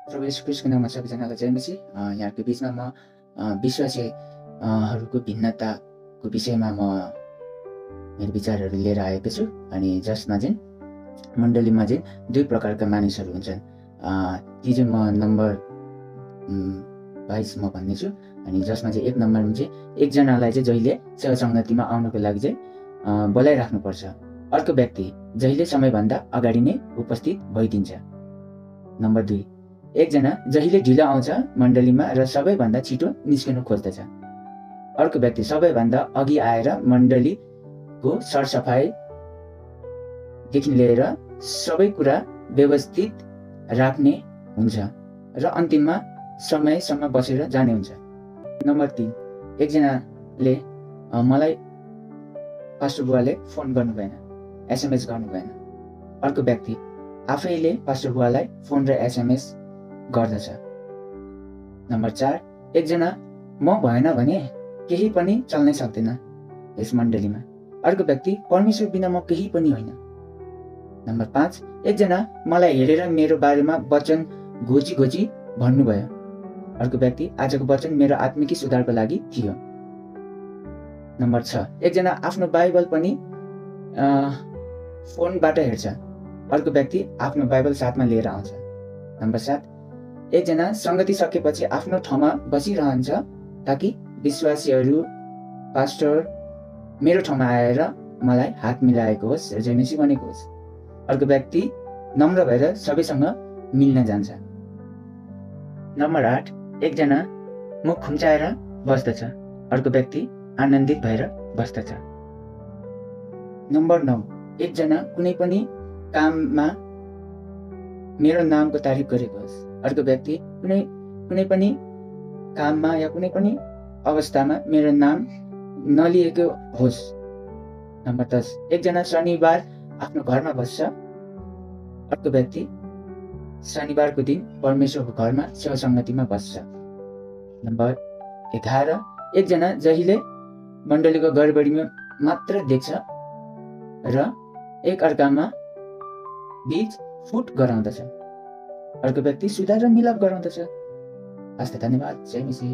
प्रभु येशू ख्रीष्टको नाममा सबैजनालाई जय मसीह। यहाँको बिचमा म विश्वासीहरूको भिन्नताको विषयमा म मेरो विचारहरू लिएर आएको छु। अनि जसमा चाहिँ मण्डलीमा चाहिँ दुई प्रकारका मानिसहरू हुन्छन्। ती चाहिँ म नम्बर 22 म भन्नेछु। अनि जसमा चाहिँ एक नम्बरमा चाहिँ एकजनालाई चाहिँ जहिले सेवा सङ्गतिमा आउनको लागि चाहिँ बोलाइराख्नुपर्छ। अर्को व्यक्ति जहिले समयभन्दा अगाडि नै उपस्थित भइदिन्छ। नम्बर 2, एकजना जहिले ढिलो आउँछ मण्डलीमा र सबैभन्दा छिटो निस्किनु खोज्दछ। अर्को व्यक्ति सबैभन्दा अघि आएर मण्डलीको सरसफाइदेखि लिएर सबै कुरा व्यवस्थित राख्ने हुन्छ र अन्तिममा समयसम्म बसेर जाने हुन्छ। नम्बर 3, एकजनाले मलाई पास्टर बुवाले फोन गर्नु भएन, SMS गर्नु भएन। अर्को व्यक्ति आफैले पास्टर बुवालाई फोन र SMS गर्दछ। नम्बर 4, एकजना म भएन भने केही पनि चल्नै सक्दैन यस मण्डलीमा। अर्को व्यक्ति परमेश्वर बिना म केही पनि होइन। नम्बर 5, एकजना मलाई हेरेर मेरो बारेमा वचन घोची घोची भन्नुभयो। अर्को व्यक्ति आजको वचन मेरो आत्मिक सुधारको लागि थियो। नम्बर 6, एकजना आफ्नो बाइबल पनि फोनबाट हेर्छ। अर्को व्यक्ति आफ्नो बाइबल साथमा लिएर आउँछ। नम्बर 7, एकजना सङ्गति सकेपछि आफ्नो ठाउँमा बसिरहन्छ ताकि विश्वासीहरू पास्टर मेरो ठाउँमा आएर मलाई हात मिलाएको होस् र जय मसीह भनेको होस्। अर्को व्यक्ति नम्र भएर सबैसँग मिल्न जान्छ। नम्बर 8, एकजना मुख खुम्चाएर बस्दछ। अर्को व्यक्ति आनन्दित भएर बस्दछ। नम्बर 9, एकजना कुनै पनि काममा मेरो नामको तारिफ गरेको होस्। अर्को व्यक्ति कुनै पनि काममा या कुनै पनि अवस्थामा मेरो नाम नलिएको होस्। नम्बर 10, एकजना शनिबार आफ्नो घरमा बस्छ। अर्को व्यक्ति शनिबारको दिन परमेश्वरको घरमा सेवा सङ्गतिमा बस्छ। नम्बर 11, एकजना जहिले मण्डलीको गडबडीमा मात्र देख्छ र एक अर्कामा बीच फुट गराउँदछ। अर्को व्यक्ति सुधार र मिलाप गराउँदछ। हस्त धन्यवाद। जय मसीह।